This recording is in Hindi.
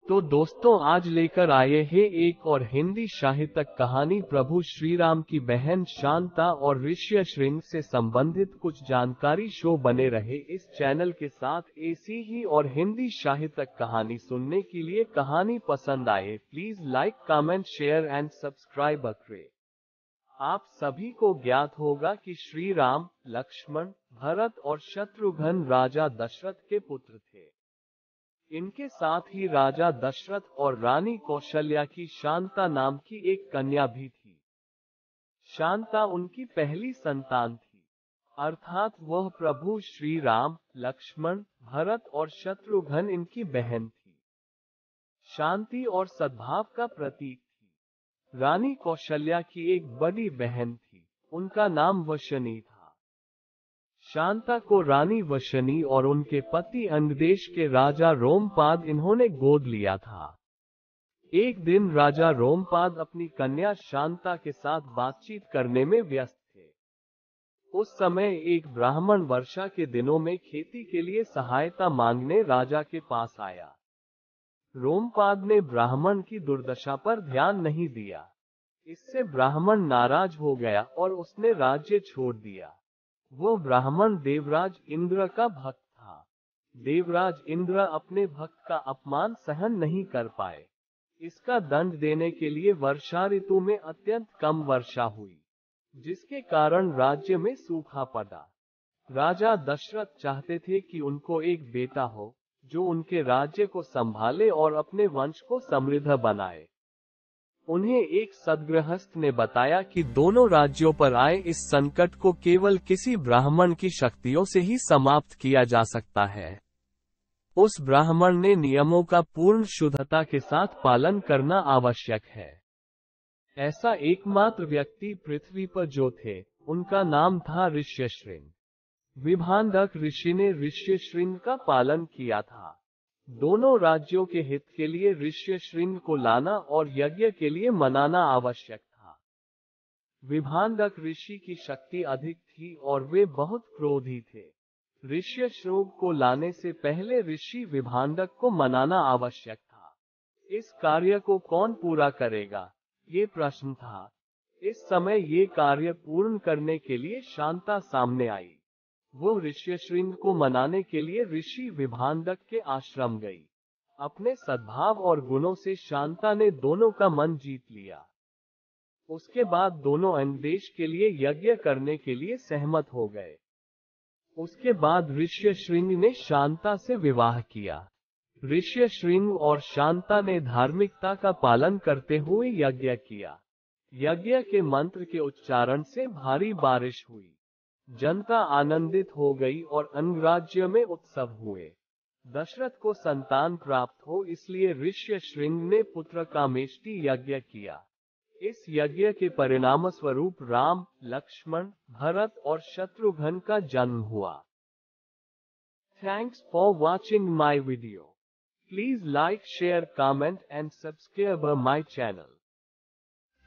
तो दोस्तों आज लेकर आए हैं एक और हिंदी साहित्यिक कहानी। प्रभु श्री राम की बहन शांता और ऋष्यशृंग से संबंधित कुछ जानकारी। शो बने रहे इस चैनल के साथ ऐसी ही और हिंदी साहित्यिक कहानी सुनने के लिए। कहानी पसंद आए please like comment share and subscribe करें। आप सभी को ज्ञात होगा कि श्री राम, लक्ष्मण, भरत और शत्रुघ्न राजा दशरथ के पुत्र थे। इनके साथ ही राजा दशरथ और रानी कौशल्या की शांता नाम की एक कन्या भी थी। शांता उनकी पहली संतान थी, अर्थात वह प्रभु श्री राम, लक्ष्मण, भरत और शत्रुघ्न इनकी बहन थी। शांति और सद्भाव का प्रतीक थी। रानी कौशल्या की एक बड़ी बहन थी, उनका नाम वशनी था। शांता को रानी वशनी और उनके पति अंगदेश के राजा रोमपाद इन्होंने गोद लिया था। एक दिन राजा रोमपाद अपनी कन्या शांता के साथ बातचीत करने में व्यस्त थे। उस समय एक ब्राह्मण वर्षा के दिनों में खेती के लिए सहायता मांगने राजा के पास आया। रोमपाद ने ब्राह्मण की दुर्दशा पर ध्यान नहीं दिया। इससे ब्राह्मण नाराज हो गया और उसने राज्य छोड़ दिया। वो ब्राह्मण देवराज इंद्र का भक्त था। देवराज इंद्र अपने भक्त का अपमान सहन नहीं कर पाए। इसका दंड देने के लिए वर्षा ऋतु में अत्यंत कम वर्षा हुई, जिसके कारण राज्य में सूखा पड़ा। राजा दशरथ चाहते थे कि उनको एक बेटा हो, जो उनके राज्य को संभाले और अपने वंश को समृद्ध बनाए। उन्हें एक सद्गृहस्थ ने बताया कि दोनों राज्यों पर आए इस संकट को केवल किसी ब्राह्मण की शक्तियों से ही समाप्त किया जा सकता है। उस ब्राह्मण ने नियमों का पूर्ण शुद्धता के साथ पालन करना आवश्यक है। ऐसा एकमात्र व्यक्ति पृथ्वी पर जो थे, उनका नाम था ऋष्यशृंग। विभांडक ऋषि ने ऋष्यशृंग का पालन किया था। दोनों राज्यों के हित के लिए ऋष्यशृंग को लाना और यज्ञ के लिए मनाना आवश्यक था। विभांडक ऋषि की शक्ति अधिक थी और वे बहुत क्रोधी थे। ऋष्यशृंग को लाने से पहले ऋषि विभांडक को मनाना आवश्यक था। इस कार्य को कौन पूरा करेगा, ये प्रश्न था। इस समय ये कार्य पूर्ण करने के लिए शांता सामने आई। वो ऋष्यशृंग को मनाने के लिए ऋषि विभांडक के आश्रम गई। अपने सद्भाव और गुणों से शांता ने दोनों का मन जीत लिया। उसके बाद दोनों अंगदेश के लिए यज्ञ करने के लिए सहमत हो गए। उसके बाद ऋष्यशृंग ने शांता से विवाह किया। ऋष्यशृंग और शांता ने धार्मिकता का पालन करते हुए यज्ञ किया। यज्ञ के मंत्र के उच्चारण से भारी बारिश हुई। जनता आनंदित हो गई और अंगराज्य में उत्सव हुए। दशरथ को संतान प्राप्त हो, इसलिए ऋष्यशृंग ने पुत्र कामेष्टि यज्ञ किया। इस यज्ञ के परिणाम स्वरूप राम, लक्ष्मण, भरत और शत्रुघ्न का जन्म हुआ। Thanks for watching my video. Please like, share, comment and subscribe my channel.